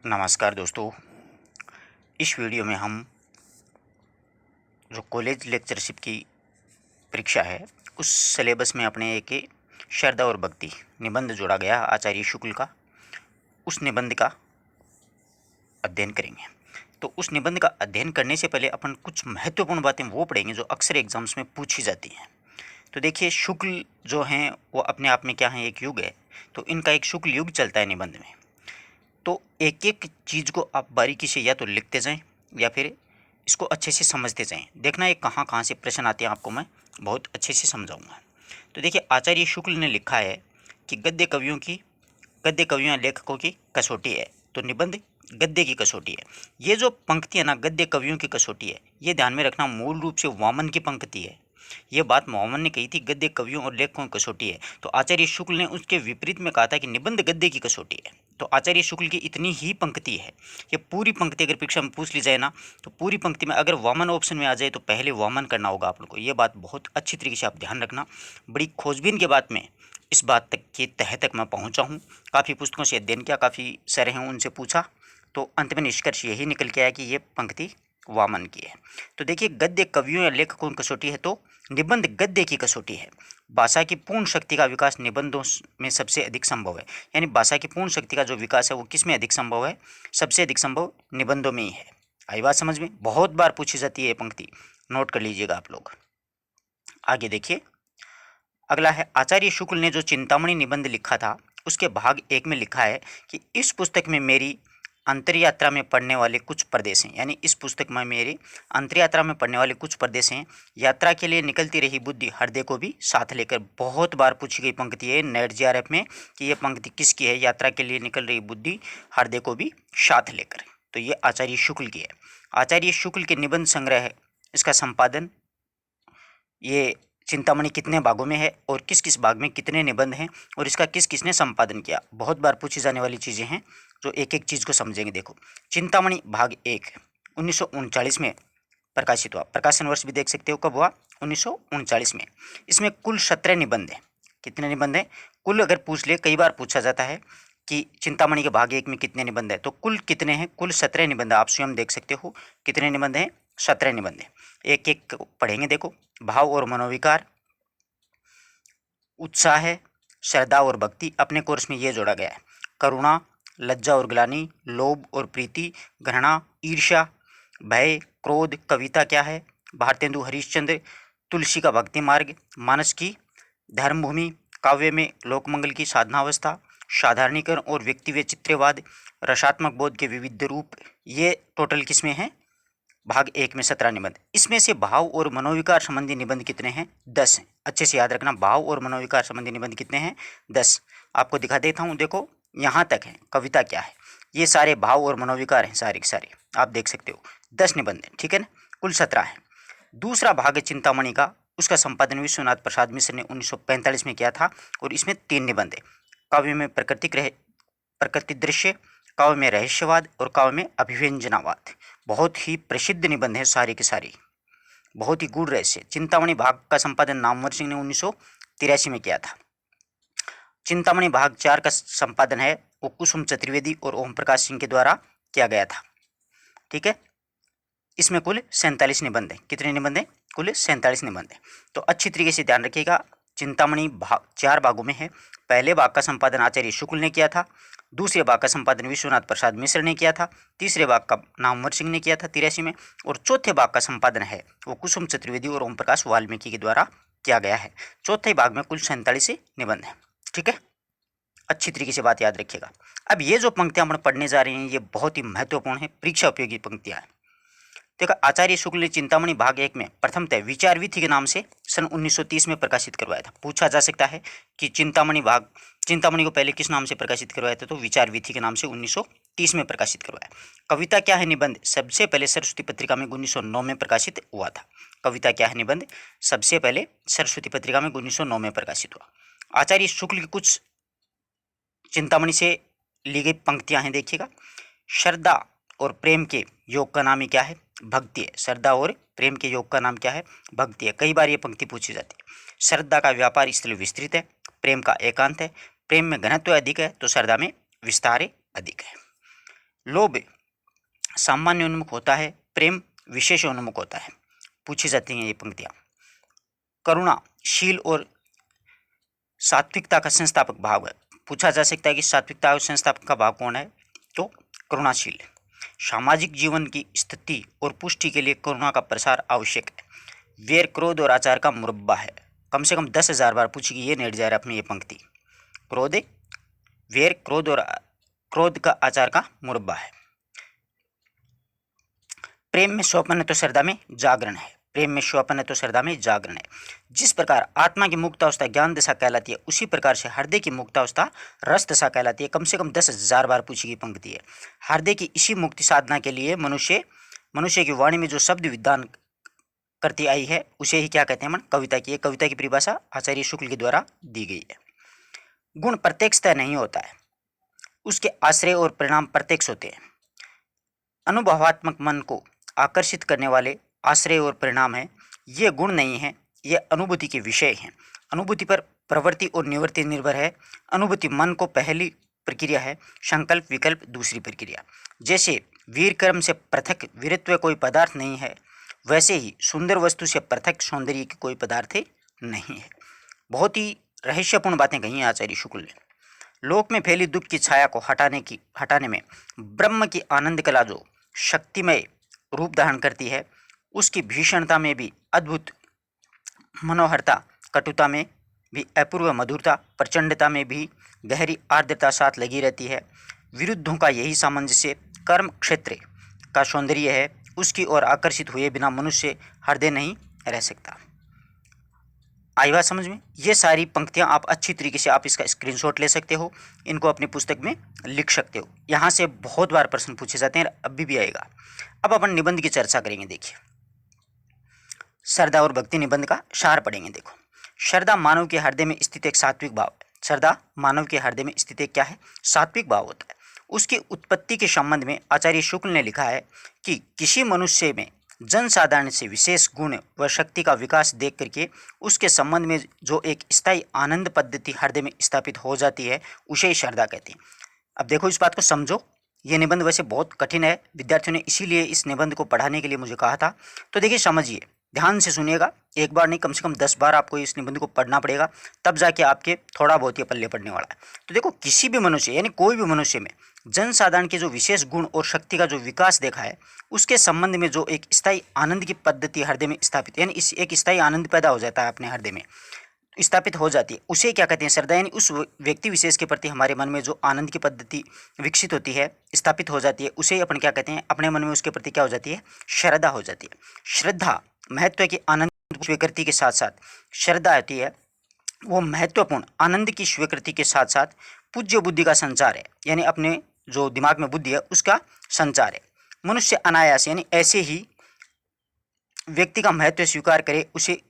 नमस्कार दोस्तों। इस वीडियो में हम जो कॉलेज लेक्चरशिप की परीक्षा है उस सिलेबस में अपने एक श्रद्धा और भक्ति निबंध जोड़ा गया आचार्य शुक्ल का, उस निबंध का अध्ययन करेंगे। तो उस निबंध का अध्ययन करने से पहले अपन कुछ महत्वपूर्ण बातें वो पढ़ेंगे जो अक्सर एग्जाम्स में पूछी जाती हैं। तो देखिए, शुक्ल जो हैं वो अपने आप में क्या है, एक युग है। तो इनका एक शुक्ल युग चलता है निबंध में। तो एक एक चीज़ को आप बारीकी से या तो लिखते जाएं या फिर इसको अच्छे से समझते जाएं। देखना ये कहाँ कहाँ से प्रश्न आते हैं, आपको मैं बहुत अच्छे से समझाऊंगा। तो देखिए, आचार्य शुक्ल ने लिखा है कि गद्य कवियों या लेखकों की कसौटी है। तो निबंध गद्य की कसौटी है। ये जो पंक्ति है ना, गद्य कवियों की कसौटी है, ये ध्यान में रखना मूल रूप से वामन की पंक्ति है। ये बात वामन ने कही थी, गद्य कवियों और लेखकों की कसौटी है। तो आचार्य शुक्ल ने उसके विपरीत में कहा था कि निबंध गद्य की कसौटी है। तो आचार्य शुक्ल की इतनी ही पंक्ति है। ये पूरी पंक्ति अगर परीक्षा में पूछ ली जाए ना, तो पूरी पंक्ति में अगर वामन ऑप्शन में आ जाए तो पहले वामन करना होगा आप लोग को। ये बात बहुत अच्छी तरीके से आप ध्यान रखना। बड़ी खोजबीन के बाद में इस बात तक के तह तक मैं पहुंचा हूँ। काफ़ी पुस्तकों से अध्ययन किया, काफ़ी सर हैं उनसे पूछा, तो अंत में निष्कर्ष यही निकल के आया कि ये पंक्ति वामन की है। तो देखिए, गद्य कवियों या लेखकों की कसौटी है तो निबंध गद्य की कसौटी है। भाषा की पूर्ण शक्ति का विकास निबंधों में सबसे अधिक संभव है। यानी भाषा की पूर्ण शक्ति का जो विकास है वो किस में अधिक संभव है? सबसे अधिक संभव निबंधों में ही है। आई बात समझ में? बहुत बार पूछी जाती है ये पंक्ति, नोट कर लीजिएगा आप लोग। आगे देखिए, अगला है आचार्य शुक्ल ने जो चिंतामणि निबंध लिखा था उसके भाग 1 में लिखा है कि इस पुस्तक में मेरी अंतरयात्रा में पढ़ने वाले कुछ प्रदेश हैं। यानी इस पुस्तक में मेरी अंतरयात्रा में पढ़ने वाले कुछ प्रदेश हैं। यात्रा के लिए निकलती रही बुद्धि हृदय को भी साथ लेकर। बहुत बार पूछी गई पंक्ति है नेट जीआरएफ में कि ये पंक्ति किसकी है? यात्रा के लिए निकल रही बुद्धि हृदय को भी साथ लेकर। तो ये आचार्य शुक्ल की है। आचार्य शुक्ल के निबंध संग्रह है, इसका संपादन, ये चिंतामणि कितने भागों में है और किस किस भाग में कितने निबंध हैं और इसका किस किसने संपादन किया, बहुत बार पूछी जाने वाली चीज़ें हैं जो एक एक चीज़ को समझेंगे। देखो, चिंतामणि भाग 1 1939 में प्रकाशित हुआ। प्रकाशन वर्ष भी देख सकते हो, कब हुआ? 1939 में। इसमें कुल 17 निबंध हैं। कितने निबंध हैं? कुल अगर पूछ ले, कई बार पूछा जाता है कि चिंतामणि के भाग 1 में कितने निबंध है, तो कुल कितने हैं? कुल 17 निबंध। आप स्वयं देख सकते हो कितने निबंध हैं, 17 निबंध हैं। एक एक पढ़ेंगे। देखो, भाव और मनोविकार, उत्साह है, श्रद्धा और भक्ति, अपने कोर्स में ये जोड़ा गया है। करुणा, लज्जा और ग्लानि, लोभ और प्रीति, घृणा, ईर्ष्या, भय, क्रोध, कविता क्या है, भारतेंदु हरिश्चंद्र, तुलसी का भक्ति मार्ग, मानस की धर्मभूमि, काव्य में लोकमंगल की साधनावस्था, साधारणीकरण और व्यक्ति वैचित्र्यवाद, रसात्मक बोध के विविध रूप। ये टोटल किसमें है? भाग 1 में 17 निबंध। इसमें से भाव और मनोविकार संबंधी निबंध कितने हैं? 10 हैं। अच्छे से याद रखना, भाव और मनोविकार संबंधी निबंध कितने हैं? 10। आपको दिखा देता हूँ, देखो यहाँ तक है। कविता क्या है? ये सारे भाव और मनोविकार हैं, सारे के सारे आप देख सकते हो। 10 निबंध हैं, ठीक है ना? कुल 17 है। दूसरा भाग है चिंतामणि का, उसका संपादन विश्वनाथ प्रसाद मिश्र ने 1945 में किया था और इसमें 3 निबंध है। काव्य में प्रकृति दृश्य, काव्य में रहस्यवाद और काव्य में अभिव्यंजनावाद। बहुत ही प्रसिद्ध निबंध है सारे के सारे, बहुत ही गूढ़ रहस्य। चिंतामणि भाग का संपादन नामवर सिंह ने 1983 में किया था। चिंतामणि भाग 4 का संपादन है वो कुसुम चतुर्वेदी और ओम प्रकाश सिंह के द्वारा किया गया था, ठीक है। इसमें कुल 47 निबंध हैं। कितने निबंध हैं? कुल 47 निबंध हैं। तो अच्छी तरीके से ध्यान रखिएगा, चिंतामणि भाग 4 भागों में है। पहले भाग का संपादन आचार्य शुक्ल ने किया था, दूसरे भाग का संपादन विश्वनाथ प्रसाद मिश्र ने किया था, तीसरे भाग का नामवर सिंह ने किया था 83 में, और चौथे भाग का संपादन है वो कुसुम चतुर्वेदी और ओम प्रकाश वाल्मीकि के द्वारा किया गया है। चौथे भाग में कुल 47 निबंध हैं, ठीक है। अच्छी तरीके से बात याद रखिएगा। अब ये जो पंक्तियां हम पढ़ने जा रहे हैं ये बहुत ही महत्वपूर्ण है, परीक्षा उपयोगी पंक्तियां हैं। देखो, आचार्य शुक्ल ने चिंतामणि भाग 1 में प्रथमतः विचार विधि के नाम से सन 1930 में प्रकाशित करवाया था। पूछा जा सकता है कि चिंतामणि को पहले किस नाम से प्रकाशित करवाया था, तो विचार विधि के नाम से 1930 में प्रकाशित करवाया। कविता क्या है निबंध सबसे पहले सरस्वती पत्रिका में 1909 में प्रकाशित हुआ था। कविता क्या है निबंध सबसे पहले सरस्वती पत्रिका में 1909 में प्रकाशित हुआ। आचार्य शुक्ल की कुछ चिंतामणि से ली गई पंक्तियां हैं, देखिएगा। श्रद्धा और प्रेम के योग का नाम ही क्या है? भक्ति है। श्रद्धा और प्रेम के योग का नाम क्या है? भक्ति है। कई बार ये पंक्ति पूछी जाती है। श्रद्धा का व्यापार स्थल विस्तृत है, प्रेम का एकांत है। प्रेम में घनत्व अधिक है तो श्रद्धा में विस्तार अधिक है। लोभ सामान्य उन्मुख होता है, प्रेम विशेष उन्मुख होता है। पूछी जाती हैं ये पंक्तियाँ। करुणा शील और सात्विकता का संस्थापक भाव है। पूछा जा सकता है कि सात्विकता और संस्थापक का भाव कौन है, तो करुणाशील है। सामाजिक जीवन की स्थिति और पुष्टि के लिए करुणा का प्रसार आवश्यक है। वेर क्रोध और आचार का मुरब्बा है। कम से कम 10,000 बार पूछी गई ये नेट जा रहा है अपनी ये पंक्ति। क्रोध वेर क्रोध और क्रोध का आचार का मुरब्बा है। प्रेम में स्वपन है तो श्रद्धा में जागरण है। प्रेम में स्वपन है तो श्रद्धा में जागरण है। जिस प्रकार आत्मा की मुक्तावस्था ज्ञान दशा कहलाती है, उसी प्रकार से हृदय की मुक्तावस्था रस दशा कहलाती है। कम से कम 10,000 बार पूछी गई पंक्ति है। हृदय की इसी मुक्ति साधना के लिए मनुष्य की वाणी में जो शब्द विधान करती आई है, उसे ही क्या कहते हैं मन, कविता की। कविता की परिभाषा आचार्य शुक्ल के द्वारा दी गई है। गुण प्रत्यक्षतः नहीं होता है, उसके आश्रय और परिणाम प्रत्यक्ष होते हैं। अनुभवात्मक मन को आकर्षित करने वाले आश्रय और परिणाम है। ये गुण नहीं है, ये अनुभूति के विषय हैं। अनुभूति पर प्रवृत्ति और निवृत्ति निर्भर है। अनुभूति मन को पहली प्रक्रिया है, संकल्प विकल्प दूसरी प्रक्रिया। जैसे वीर कर्म से पृथक वीरत्व कोई पदार्थ नहीं है, वैसे ही सुंदर वस्तु से पृथक सौंदर्य की कोई पदार्थ नहीं है। बहुत ही रहस्यपूर्ण बातें कही हैं आचार्य शुक्ल ने। लोक में फैली दुख की छाया को हटाने में ब्रह्म की आनंद कला जो शक्तिमय रूप धारण करती है, उसकी भीषणता में भी अद्भुत मनोहरता, कटुता में भी अपूर्व मधुरता, प्रचंडता में भी गहरी आर्द्रता साथ लगी रहती है। विरुद्धों का यही सामंजस्य कर्म क्षेत्र का सौंदर्य है। उसकी ओर आकर्षित हुए बिना मनुष्य हृदय नहीं रह सकता। आई बात समझ में? ये सारी पंक्तियाँ आप अच्छी तरीके से आप इसका स्क्रीनशॉट ले सकते हो, इनको अपनी पुस्तक में लिख सकते हो। यहाँ से बहुत बार प्रश्न पूछे जाते हैं, अभी भी आएगा। अब अपन निबंध की चर्चा करेंगे। देखिए, श्रद्धा और भक्ति निबंध का सार पढ़ेंगे। देखो, श्रद्धा मानव के हृदय में स्थित एक सात्विक भाव है। श्रद्धा मानव के हृदय में स्थित एक क्या है, सात्विक भाव होता है। उसकी उत्पत्ति के संबंध में आचार्य शुक्ल ने लिखा है कि किसी मनुष्य में जनसाधारण से विशेष गुण व शक्ति का विकास देख करके उसके संबंध में जो एक स्थायी आनंद पद्धति हृदय में स्थापित हो जाती है, उसे ही श्रद्धा कहते हैं। अब देखो, इस बात को समझो। ये निबंध वैसे बहुत कठिन है, विद्यार्थियों ने इसीलिए इस निबंध को पढ़ाने के लिए मुझे कहा था। तो देखिए, समझिए, ध्यान से सुनिएगा। एक बार नहीं, कम से कम 10 बार आपको इस निबंध को पढ़ना पड़ेगा, तब जाके आपके थोड़ा बहुत ये पल्ले पड़ने वाला है। तो देखो, किसी भी मनुष्य यानी कोई भी मनुष्य में जनसाधारण के जो विशेष गुण और शक्ति का जो विकास देखा है, उसके संबंध में जो एक स्थायी आनंद की पद्धति हृदय में स्थापित, यानी इस एक स्थायी आनंद पैदा हो जाता है अपने हृदय में, स्थापित हो जाती है, उसे क्या कहते हैं, श्रद्धा। यानी उस व्यक्ति विशेष के प्रति हमारे मन में जो आनंद की पद्धति विकसित होती है, स्थापित हो जाती है, उसे ही अपन क्या कहते हैं, अपने मन में उसके प्रति क्या हो जाती है, श्रद्धा हो जाती है। श्रद्धा महत्व की आनंद स्वीकृति के साथ साथ श्रद्धा होती है वो महत्वपूर्ण आनंद की स्वीकृति के साथ साथ पूज्य बुद्धि का संचार है। यानी अपने जो दिमाग में बुद्धि है उसका संचार है। मनुष्य अनायास यानी ऐसे ही व्यक्ति का महत्व स्वीकार करे, उसे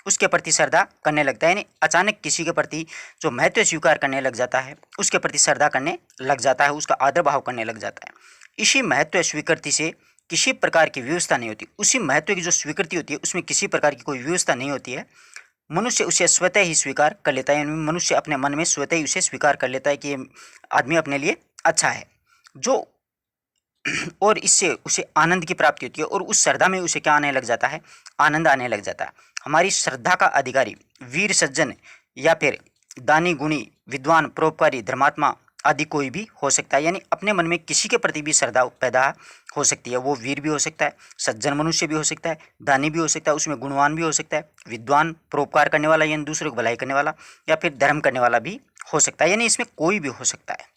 उसके प्रति श्रद्धा करने लगता है। यानी अचानक किसी के प्रति जो महत्व स्वीकार करने लग जाता है, उसके प्रति श्रद्धा करने लग जाता है, उसका आदर भाव करने लग जाता है। इसी महत्व स्वीकृति से किसी प्रकार की व्यवस्था नहीं होती। उसी महत्व की जो स्वीकृति होती है उसमें किसी प्रकार की कोई व्यवस्था नहीं होती है। मनुष्य उसे स्वतः ही स्वीकार कर लेता है। यानी मनुष्य अपने मन में स्वतः ही उसे स्वीकार कर लेता है कि ये आदमी अपने लिए अच्छा है, जो और इससे उसे आनंद की प्राप्ति होती है, और उस श्रद्धा में उसे क्या आने लग जाता है, आनंद आने लग जाता है। हमारी श्रद्धा का अधिकारी वीर सज्जन या फिर दानी गुणी विद्वान परोपकारी धर्मात्मा आदि कोई भी हो सकता है। यानी अपने मन में किसी के प्रति भी श्रद्धा पैदा हो सकती है। वो वीर भी हो सकता है, सज्जन मनुष्य भी हो सकता है, दानी भी हो सकता है, उसमें गुणवान भी हो सकता है, विद्वान परोपकार करने वाला यानी दूसरों को भलाई करने वाला, या फिर धर्म करने वाला भी हो सकता है। यानी इसमें कोई भी हो सकता है।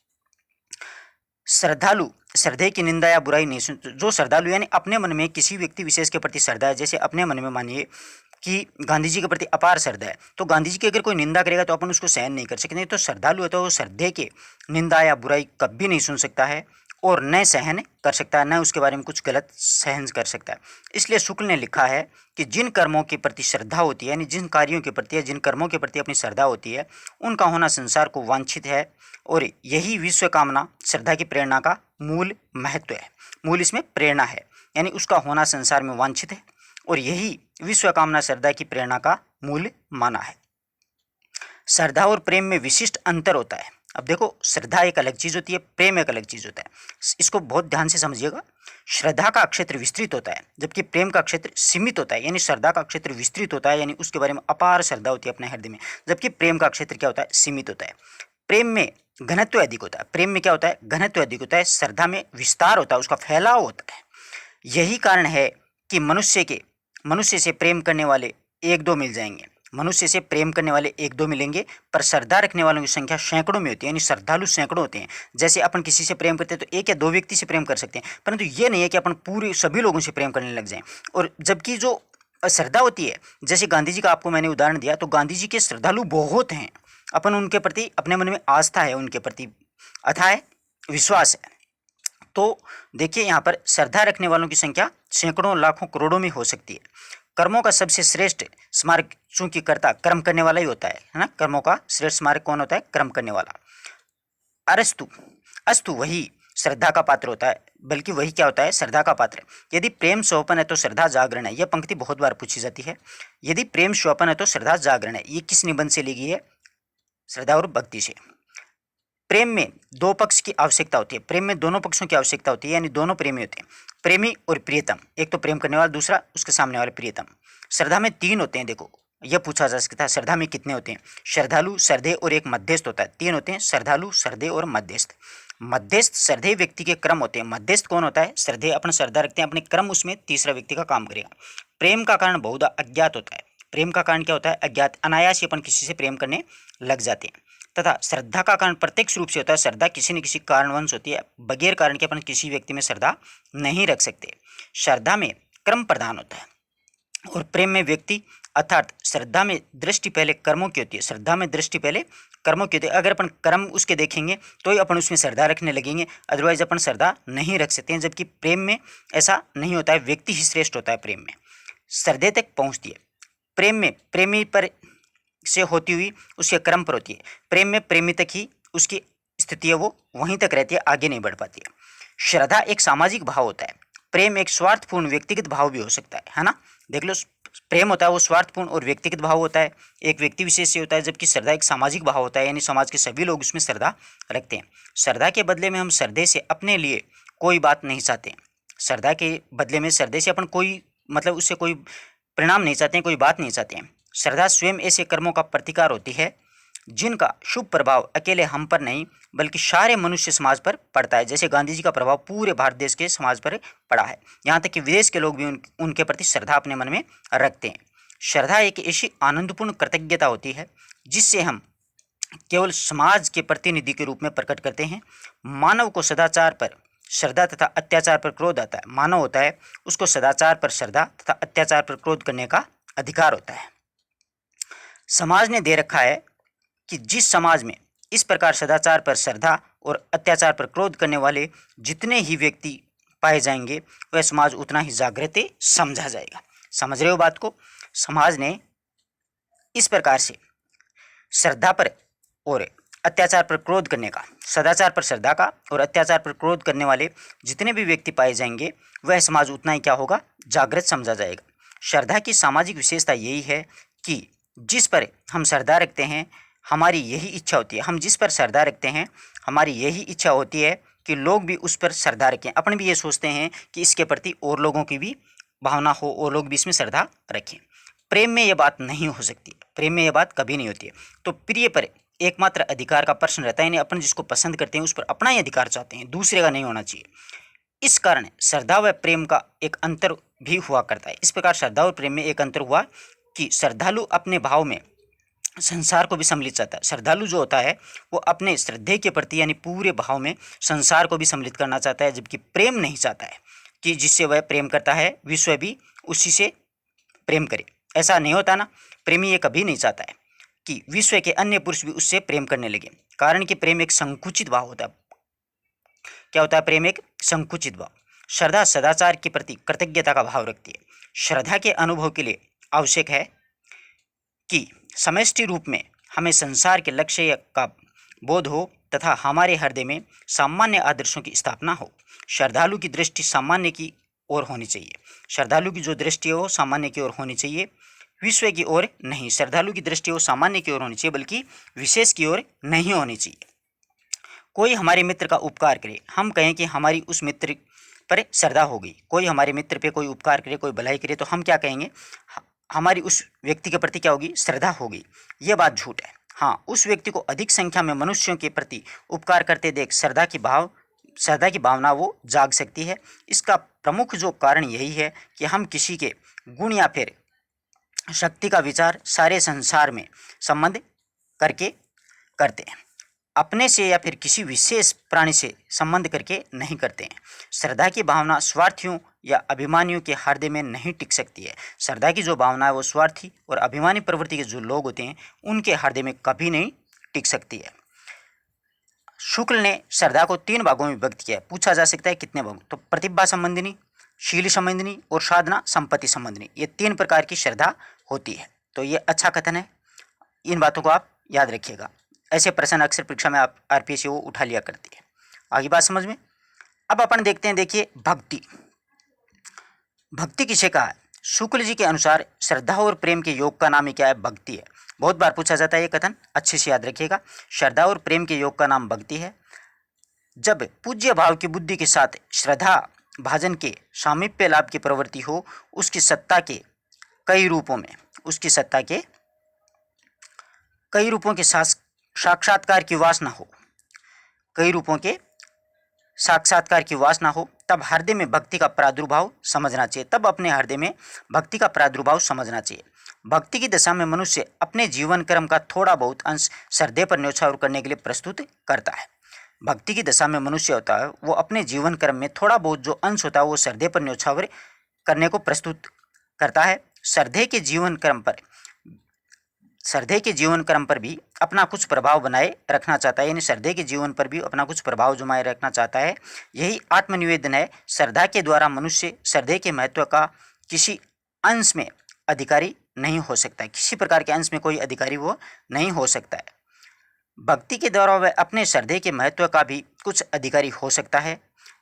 श्रद्धालु श्रद्धे की निंदा या बुराई नहीं सुन। जो श्रद्धालु यानी अपने मन में किसी व्यक्ति विशेष के प्रति श्रद्धा है, जैसे अपने मन में मानिए कि गांधी जी के प्रति अपार श्रद्धा है, तो गांधी जी की अगर कोई निंदा करेगा तो अपन उसको सहन नहीं कर सकते। नहीं तो श्रद्धालु है तो वो श्रद्धे के निंदा या बुराई कभी नहीं सुन सकता है और न सहन कर सकता है, न उसके बारे में कुछ गलत सहन कर सकता है। इसलिए शुक्ल ने लिखा है कि जिन कर्मों के प्रति श्रद्धा होती है, यानी जिन कार्यों के प्रति या जिन कर्मों के प्रति अपनी श्रद्धा होती है, उनका होना संसार को वांछित है। और यही विश्व कामना श्रद्धा की प्रेरणा का मूल महत्व है। मूल इसमें प्रेरणा है, यानी उसका होना संसार में वांछित है, और यही विश्व कामना श्रद्धा की प्रेरणा का मूल माना है। श्रद्धा और प्रेम में विशिष्ट अंतर होता है। अब देखो, श्रद्धा एक अलग चीज़ होती है, प्रेम एक अलग चीज़ होता है। इसको बहुत ध्यान से समझिएगा। श्रद्धा का क्षेत्र विस्तृत होता है, जबकि प्रेम का क्षेत्र सीमित होता है। यानी श्रद्धा का क्षेत्र विस्तृत होता है, यानी उसके बारे में अपार श्रद्धा होती है अपने हृदय में, जबकि प्रेम का क्षेत्र क्या होता है, सीमित होता है। प्रेम में घनत्व अधिक होता है। प्रेम में क्या होता है, घनत्व अधिक होता है। श्रद्धा में विस्तार होता है, उसका फैलाव होता है। यही कारण है कि मनुष्य से प्रेम करने वाले एक दो मिल जाएंगे, मनुष्य से प्रेम करने वाले एक दो मिलेंगे, पर श्रद्धा रखने वालों की संख्या सैकड़ों में होती है। यानी श्रद्धालु सैकड़ों होते हैं। जैसे अपन किसी से प्रेम करते हैं तो एक या दो व्यक्ति से प्रेम कर सकते हैं, परंतु ये नहीं है कि अपन पूरे सभी लोगों से प्रेम करने लग जाएं। और जबकि जो श्रद्धा होती है, जैसे गांधी जी का आपको मैंने उदाहरण दिया, तो गांधी जी के श्रद्धालु बहुत हैं। अपन उनके प्रति, अपने मन में आस्था है, उनके प्रति अथाह विश्वास है। तो देखिए, यहाँ पर श्रद्धा रखने वालों की संख्या सैकड़ों, लाखों, करोड़ों में हो सकती है। कर्मों का सबसे श्रेष्ठ स्मारक चूंकि कर्ता कर्म करने वाला ही होता है ना। कर्मों का श्रेष्ठ स्मारक कौन होता है, कर्म करने वाला। अरस्तु अस्तु वही श्रद्धा का पात्र होता है, बल्कि वही क्या होता है, श्रद्धा का पात्र। यदि प्रेम स्वपन है तो श्रद्धा जागरण है। यह पंक्ति बहुत बार पूछी जाती है। यदि प्रेम स्वपन है तो श्रद्धा जागरण है। ये किस निबंध से ली गई है, श्रद्धा और भक्ति से। प्रेम में दो पक्ष की आवश्यकता होती है। प्रेम में दोनों पक्षों की आवश्यकता होती है, यानी दोनों प्रेमी होते हैं, प्रेमी और प्रियतम। एक तो प्रेम करने वाला, दूसरा उसके सामने वाले प्रियतम। श्रद्धा में तीन होते हैं। देखो, यह पूछा जा सकता है श्रद्धा में कितने होते हैं। श्रद्धालु, श्रद्धेय और एक मध्यस्थ होता है। तीन होते हैं, श्रद्धालु, श्रद्धेय और मध्यस्थ। मध्यस्थ श्रद्धेय व्यक्ति के क्रम होते हैं। मध्यस्थ कौन होता है, श्रद्धेय अपना श्रद्धा रखते हैं, अपने क्रम उसमें तीसरा व्यक्ति का काम करेगा। प्रेम का कारण बहुधा अज्ञात होता है। प्रेम का कारण क्या होता है, अज्ञात। अनायास ही अपन किसी से प्रेम करने लग जाते हैं। तथा श्रद्धा का कारण प्रत्यक्ष रूप से होता है। श्रद्धा किसी न किसी कारणवश होती है, बगैर कारण के अपन किसी व्यक्ति में श्रद्धा नहीं रख सकते। श्रद्धा में क्रम प्रधान होता है और प्रेम में व्यक्ति, अर्थात श्रद्धा में दृष्टि पहले कर्मों की होती है। श्रद्धा में दृष्टि पहले कर्मों की होती है। अगर अपन कर्म उसके देखेंगे तो ही अपन उसमें श्रद्धा रखने लगेंगे, अदरवाइज अपन श्रद्धा नहीं रख सकते हैं। जबकि प्रेम में ऐसा नहीं होता है, व्यक्ति ही श्रेष्ठ होता है प्रेम में, श्रद्धेय तक पहुँचती है। प्रेम में प्रेमी पर से होती हुई उसके क्रम पर होती है। प्रेम में प्रेमी तक ही उसकी स्थिति है, वो वहीं तक रहती है, आगे नहीं बढ़ पाती है। श्रद्धा एक सामाजिक भाव होता है। प्रेम एक स्वार्थपूर्ण व्यक्तिगत भाव भी हो सकता है ना। देख लो, प्रेम होता है वो स्वार्थपूर्ण और व्यक्तिगत भाव होता है, एक व्यक्ति विशेष से होता है। जबकि श्रद्धा एक सामाजिक भाव होता है, यानी समाज के सभी लोग उसमें श्रद्धा रखते हैं। श्रद्धा के बदले में हम श्रद्धे से अपने लिए कोई बात नहीं चाहते। श्रद्धा के बदले में श्रद्धे से अपन कोई, मतलब उससे कोई परिणाम नहीं चाहते हैं, कोई बात नहीं चाहते हैं। श्रद्धा स्वयं ऐसे कर्मों का प्रतिकार होती है जिनका शुभ प्रभाव अकेले हम पर नहीं बल्कि सारे मनुष्य समाज पर पड़ता है। जैसे गांधी जी का प्रभाव पूरे भारत देश के समाज पर पड़ा है, यहाँ तक कि विदेश के लोग भी उनके प्रति श्रद्धा अपने मन में रखते हैं। श्रद्धा एक ऐसी आनंदपूर्ण कृतज्ञता होती है जिससे हम केवल समाज के प्रतिनिधि के रूप में प्रकट करते हैं। मानव को सदाचार पर श्रद्धा तथा अत्याचार पर क्रोध आता है। मानव होता है, उसको सदाचार पर श्रद्धा तथा अत्याचार पर क्रोध करने का अधिकार होता है। समाज ने दे रखा है कि जिस समाज में इस प्रकार सदाचार पर श्रद्धा और अत्याचार पर क्रोध करने वाले जितने ही व्यक्ति पाए जाएंगे, वह समाज उतना ही जागृत समझा जाएगा। समझ रहे हो बात को। समाज ने इस प्रकार से श्रद्धा पर और अत्याचार पर क्रोध करने का, सदाचार पर श्रद्धा का और अत्याचार पर क्रोध करने वाले जितने भी व्यक्ति पाए जाएंगे, वह समाज उतना ही क्या होगा, जागृत समझा जाएगा। श्रद्धा की सामाजिक विशेषता यही है कि जिस पर हम श्रद्धा रखते हैं, हमारी यही इच्छा होती है, हम जिस पर श्रद्धा रखते हैं हमारी यही इच्छा होती है कि लोग भी उस पर श्रद्धा रखें। अपन भी ये सोचते हैं कि इसके प्रति और लोगों की भी भावना हो और लोग भी इसमें श्रद्धा रखें। प्रेम में यह बात नहीं हो सकती, प्रेम में यह बात कभी नहीं होती है। तो प्रिय पर एकमात्र अधिकार का प्रश्न रहता है, यानी अपन जिसको पसंद करते हैं उस पर अपना ही अधिकार चाहते हैं, दूसरे का नहीं होना चाहिए। इस कारण श्रद्धा व प्रेम का एक अंतर भी हुआ करता है। इस प्रकार श्रद्धा और प्रेम में एक अंतर हुआ कि श्रद्धालु अपने भाव में संसार को भी सम्मिलित चाहता है। श्रद्धालु जो होता है वो अपने श्रद्धे के प्रति यानी पूरे भाव में संसार को भी सम्मिलित करना चाहता है, जबकि प्रेम नहीं चाहता है कि जिससे वह प्रेम करता है विश्व भी उसी से प्रेम करे। ऐसा नहीं होता ना। प्रेमी ये कभी नहीं चाहता है कि विश्व के अन्य पुरुष भी उससे प्रेम करने लगे, कारण कि प्रेम एक संकुचित भाव होता है। क्या होता है, प्रेम एक संकुचित भाव। श्रद्धा सदाचार के प्रति कृतज्ञता का भाव रखती है। श्रद्धा के अनुभव के लिए आवश्यक है कि समष्टि रूप में हमें संसार के लक्ष्य का बोध हो तथा हमारे हृदय में सामान्य आदर्शों की स्थापना हो। श्रद्धालु की दृष्टि सामान्य की ओर होनी चाहिए। श्रद्धालु की जो दृष्टि है वो सामान्य की ओर होनी चाहिए, विश्व की ओर नहीं। श्रद्धालु की दृष्टि वो सामान्य की ओर होनी चाहिए, बल्कि विशेष की ओर नहीं होनी चाहिए। कोई हमारे मित्र का उपकार करे, हम कहें कि हमारी उस मित्र पर श्रद्धा हो गई। कोई हमारे मित्र पे कोई उपकार करे, कोई भलाई करे, तो हम क्या कहेंगे, हमारी उस व्यक्ति के प्रति क्या होगी, श्रद्धा होगी। ये बात झूठ है। हाँ, उस व्यक्ति को अधिक संख्या में मनुष्यों के प्रति उपकार करते देख श्रद्धा की भावना वो जाग सकती है। इसका प्रमुख जो कारण यही है कि हम किसी के गुण या फिर शक्ति का विचार सारे संसार में संबंध करके करते हैं, अपने से या फिर किसी विशेष प्राणी से संबंध करके नहीं करते हैं। श्रद्धा की भावना स्वार्थियों या अभिमानियों के हृदय में नहीं टिक सकती है। श्रद्धा की जो भावना है वो स्वार्थी और अभिमानी प्रवृत्ति के जो लोग होते हैं उनके हृदय में कभी नहीं टिक सकती है। शुक्ल ने श्रद्धा को 3 भागों में विभक्त किया है। पूछा जा सकता है कितने भाग, तो प्रतिभा संबंधिनी, शील संबंधिनी और साधना संपत्ति संबंधिनी, ये 3 प्रकार की श्रद्धा होती है। तो ये अच्छा कथन है, इन बातों को आप याद रखिएगा। ऐसे प्रश्न अक्सर परीक्षा में आप आरपीएससी वो उठा लिया करती है। आगे बात समझ में। अब अपन देखते हैं, देखिए भक्ति। भक्ति किसे कहा है? शुक्ल जी के अनुसार श्रद्धा और प्रेम के योग का नाम ही क्या है? भक्ति है। बहुत बार पूछा जाता है ये कथन, अच्छे से याद रखिएगा। श्रद्धा और प्रेम के योग का नाम भक्ति है। जब पूज्य भाव की बुद्धि के साथ श्रद्धा भाजन के सामीप्य लाभ की प्रवृत्ति हो, उसकी सत्ता के कई रूपों के साक्षात्कार की वासना हो, तब हृदय में भक्ति का प्रादुर्भाव समझना चाहिए। तब अपने हृदय में भक्ति का प्रादुर्भाव समझना चाहिए। भक्ति की दशा में मनुष्य अपने जीवन कर्म का थोड़ा बहुत अंश श्रद्धे पर न्यौछावर करने के लिए प्रस्तुत करता है। भक्ति की दशा में मनुष्य होता है वो अपने जीवन कर्म में थोड़ा बहुत जो अंश होता है वो श्रद्धे पर न्यौछावर करने को प्रस्तुत करता है। श्रद्धे के जीवन कर्म पर भी अपना कुछ प्रभाव बनाए रखना चाहता है, यानी श्रद्धे के जीवन पर भी अपना कुछ प्रभाव जमाए रखना चाहता है। यही आत्मनिवेदन है। श्रद्धा के द्वारा मनुष्य श्रद्धे के महत्व का किसी अंश में अधिकारी नहीं हो सकता है, किसी प्रकार के अंश में कोई अधिकारी वो नहीं हो सकता है। भक्ति के द्वारा वह अपने श्रद्धे के महत्व का भी कुछ अधिकारी हो सकता है।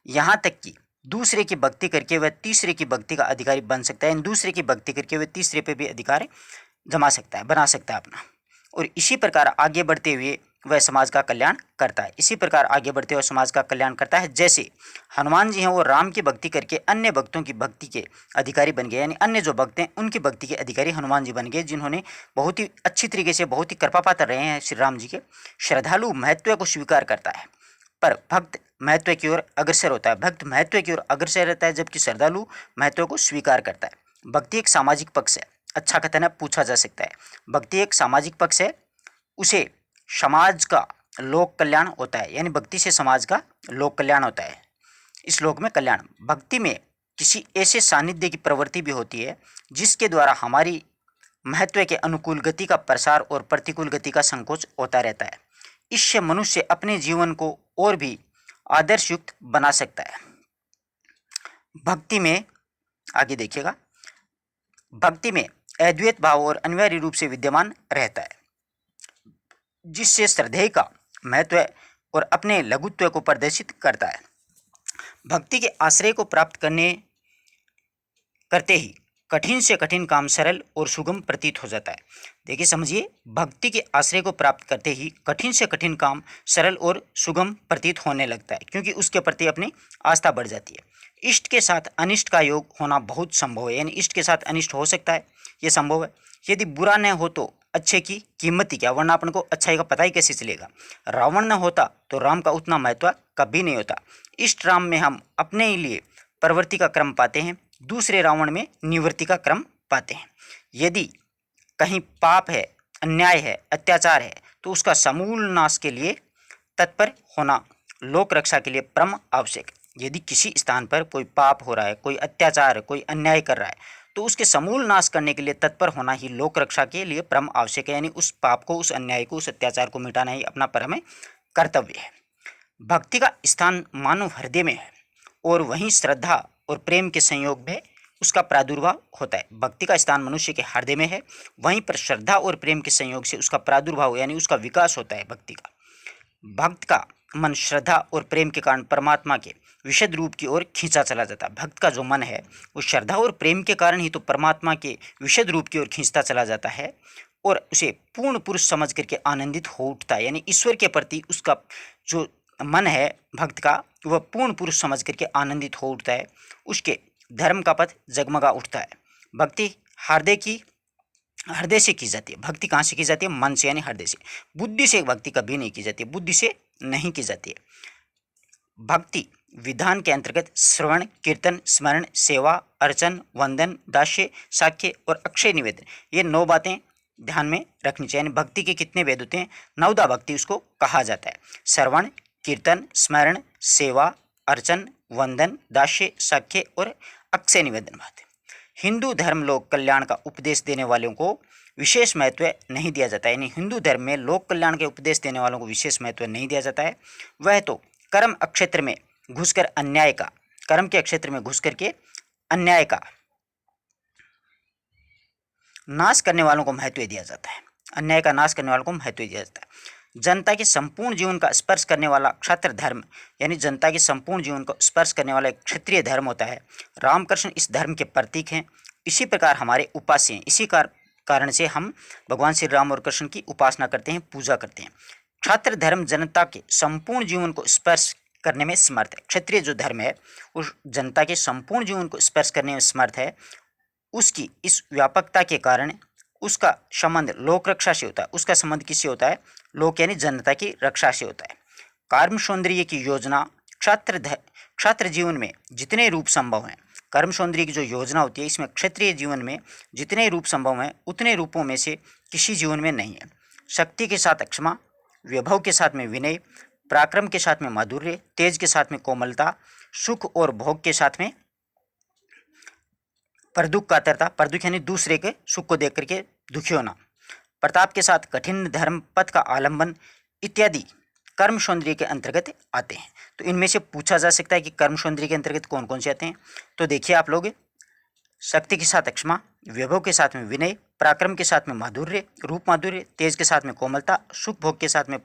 यहाँ तक कि दूसरे की भक्ति करके वह तीसरे की भक्ति का अधिकारी बन सकता है, दूसरे की भक्ति करके वह तीसरे पे भी अधिकार बना सकता है अपना। और इसी प्रकार आगे बढ़ते हुए वह समाज का कल्याण करता है। जैसे हनुमान जी हैं, वो राम की भक्ति करके अन्य भक्तों की भक्ति के अधिकारी बन गए, यानी अन्य जो भक्त हैं उनकी भक्ति के अधिकारी हनुमान जी बन गए, जिन्होंने बहुत ही अच्छी तरीके से बहुत ही कृपा पात्र रहे हैं श्री राम जी के। श्रद्धालु महत्व को स्वीकार करता है, पर भक्त महत्व की ओर अग्रसर होता है। भक्त महत्व की ओर अग्रसर रहता है, जबकि श्रद्धालु महत्व को स्वीकार करता है। भक्ति एक सामाजिक पक्ष है। अच्छा कथन है, पूछा जा सकता है। भक्ति एक सामाजिक पक्ष है, उसे समाज का लोक कल्याण होता है, यानी भक्ति से समाज का लोक कल्याण होता है। इस लोक में कल्याण। भक्ति में किसी ऐसे सानिध्य की प्रवृत्ति भी होती है जिसके द्वारा हमारी महत्व के अनुकूल गति का प्रसार और प्रतिकूल गति का संकोच होता रहता है। इससे मनुष्य अपने जीवन को और भी आदर्शयुक्त बना सकता है। भक्ति में आगे देखिएगा, भक्ति में अद्वैत भाव और अनिवार्य रूप से विद्यमान रहता है, जिससे श्रद्धेय का महत्व और अपने लघुत्व को प्रदर्शित करता है। भक्ति के आश्रय को प्राप्त करते ही कठिन से कठिन काम सरल और सुगम प्रतीत हो जाता है। देखिए समझिए, भक्ति के आश्रय को प्राप्त करते ही कठिन से कठिन काम सरल और सुगम प्रतीत होने लगता है, क्योंकि उसके प्रति अपनी आस्था बढ़ जाती है। इष्ट के साथ अनिष्ट का योग होना बहुत संभव है, यानी इष्ट के साथ अनिष्ट हो सकता है, ये संभव है। यदि बुरा न हो तो अच्छे की कीमत ही क्या, वरना अपन को अच्छाई का पता ही कैसे चलेगा। रावण न होता तो राम का उतना महत्व कभी नहीं होता। इष्ट राम में हम अपने लिए प्रवृत्ति का क्रम पाते हैं, दूसरे रावण में निवृत्ति का क्रम पाते हैं। यदि कहीं पाप है, अन्याय है, अत्याचार है, तो उसका समूल नाश के लिए तत्पर होना लोक रक्षा के लिए परम आवश्यक। यदि किसी स्थान पर कोई पाप हो रहा है, कोई अत्याचार, कोई अन्याय कर रहा है, तो उसके समूल नाश करने के लिए तत्पर होना ही लोक रक्षा के लिए परम आवश्यक है, यानी उस पाप को, उस अन्याय को, उस अत्याचार को मिटाना ही अपना परम कर्तव्य है। भक्ति का स्थान मानव हृदय में है और वहीं श्रद्धा और प्रेम के संयोग में उसका प्रादुर्भाव होता है। भक्ति का स्थान मनुष्य के हृदय में है, वहीं पर श्रद्धा और प्रेम के संयोग से उसका प्रादुर्भाव यानी उसका विकास होता है भक्ति का। भक्त का मन श्रद्धा और प्रेम के कारण परमात्मा के विशद रूप की ओर खींचा चला जाता है। भक्त का जो मन है वो श्रद्धा और प्रेम के कारण ही तो परमात्मा के विशद रूप की ओर खींचता चला जाता है और उसे पूर्ण पुरुष समझ करके आनंदित हो उठता है, यानी ईश्वर के प्रति उसका जो मन है भक्त का वह पूर्ण पुरुष समझ करके आनंदित हो उठता है, उसके धर्म का पथ जगमगा उठता है। भक्ति हृदय से की जाती है। भक्ति कहाँ से की जाती है? मन से, यानी हृदय से। बुद्धि से भक्ति कभी नहीं की जाती, बुद्धि से नहीं की जाती है। भक्ति विधान के अंतर्गत श्रवण, कीर्तन, स्मरण, सेवा, अर्चन, वंदन, दास्य, साख्य और अक्षय निवेदन, ये 9 बातें ध्यान में रखनी चाहिए। यानी भक्ति के कितने वेद होते हैं? 9दा भक्ति उसको कहा जाता है। श्रवण, कीर्तन, स्मरण, सेवा, अर्चन, वंदन, दास्य, साख्य और अक्षय निवेदन बात। हिंदू धर्म लोक कल्याण का उपदेश देने वालों को विशेष महत्व नहीं दिया जाता है। यानी हिंदू धर्म में लोक कल्याण के उपदेश देने वालों को विशेष महत्व नहीं दिया जाता है। वह तो कर्म क्षेत्र में घुसकर अन्याय का, कर्म के क्षेत्र में घुस करके अन्याय का नाश करने वालों को महत्व दिया जाता है। अन्याय का नाश करने वालों को महत्व दिया जाता है। जनता के संपूर्ण जीवन का स्पर्श करने वाला क्षत्र धर्म, यानी जनता के संपूर्ण जीवन को स्पर्श करने वाला एक क्षत्रिय धर्म होता है। रामकृष्ण इस धर्म के प्रतीक हैं। इसी प्रकार हमारे उपास्य हैं। इसी कारण से हम भगवान श्री राम और कृष्ण की उपासना करते हैं, पूजा करते हैं। क्षत्र धर्म जनता के संपूर्ण जीवन को स्पर्श करने में समर्थ है। क्षत्रिय जो धर्म है उस जनता के संपूर्ण जीवन को स्पर्श करने में समर्थ है। उसकी इस व्यापकता के कारण उसका संबंध लोक रक्षा से होता है। उसका संबंध किससे होता है? लोक यानी जनता की रक्षा से होता है। कर्म सौंदर्य की योजना क्षत्र जीवन में जितने रूप संभव हैं, कर्म सौंदर्य की जो योजना होती है इसमें क्षत्रिय जीवन में जितने रूप संभव हैं उतने रूपों में से किसी जीवन में नहीं है। शक्ति के साथ क्षमा, वैभव के साथ में विनय, पराक्रम के साथ में माधुर्य, तेज के साथ में कोमलता, सुख और भोग के साथ में परदुख कातरता, परदुख यानी दूसरे के सुख को देख करके दुखी होना, प्रताप के साथ कठिन धर्म पथ का आलंबन इत्यादि कर्म सौंदर्य के अंतर्गत आते हैं। तो इनमें से पूछा जा सकता है कि कर्म सौंदर्य के अंतर्गत कौन कौन से आते हैं। तो देखिए आप लोग, शक्ति के साथ क्षमा, वैभव के साथ में विनय, पराक्रम के साथ में माधुर्य, रूप माधुर्य, तेज के साथ में कोमलता, सुख भोग के साथ में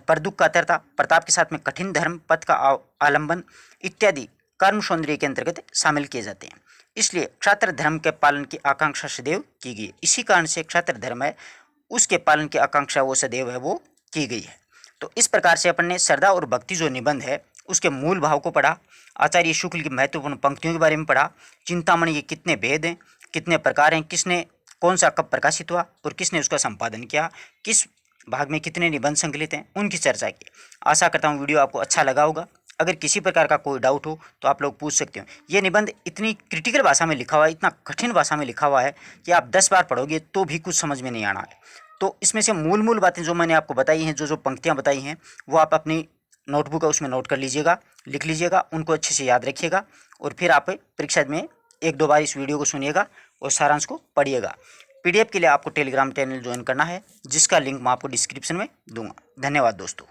परदुख कातरता, प्रताप के साथ में कठिन धर्म पथ का आलंबन इत्यादि कर्म सौंदर्य के अंतर्गत शामिल किए जाते हैं। इसलिए क्षत्र धर्म के पालन की आकांक्षा सदैव की गई है। इसी कारण से क्षत्र धर्म है उसके पालन की आकांक्षा वो सदैव है वो की गई है। तो इस प्रकार से अपन ने श्रद्धा और भक्ति जो निबंध है उसके मूल भाव को पढ़ा, आचार्य शुक्ल की महत्वपूर्ण पंक्तियों के बारे में पढ़ा, चिंतामणि के कितने भेद हैं, कितने प्रकार हैं, किसने कौन सा कब प्रकाशित हुआ और किसने उसका संपादन किया, किस भाग में कितने निबंध संकलित हैं, उनकी चर्चा की। आशा करता हूँ वीडियो आपको अच्छा लगा होगा। अगर किसी प्रकार का कोई डाउट हो तो आप लोग पूछ सकते हो। ये निबंध इतनी क्रिटिकल भाषा में लिखा हुआ है, इतना कठिन भाषा में लिखा हुआ है कि आप 10 बार पढ़ोगे तो भी कुछ समझ में नहीं आना है। तो इसमें से मूल बातें जो मैंने आपको बताई हैं, जो पंक्तियाँ बताई हैं, वो आप अपनी नोटबुक है उसमें नोट कर लीजिएगा, लिख लीजिएगा, उनको अच्छे से याद रखिएगा और फिर आप परीक्षा में 1-2 बार इस वीडियो को सुनिएगा और सारांश को पढ़िएगा। PDF के लिए आपको टेलीग्राम चैनल ज्वाइन करना है, जिसका लिंक मैं आपको डिस्क्रिप्शन में दूंगा। धन्यवाद दोस्तों।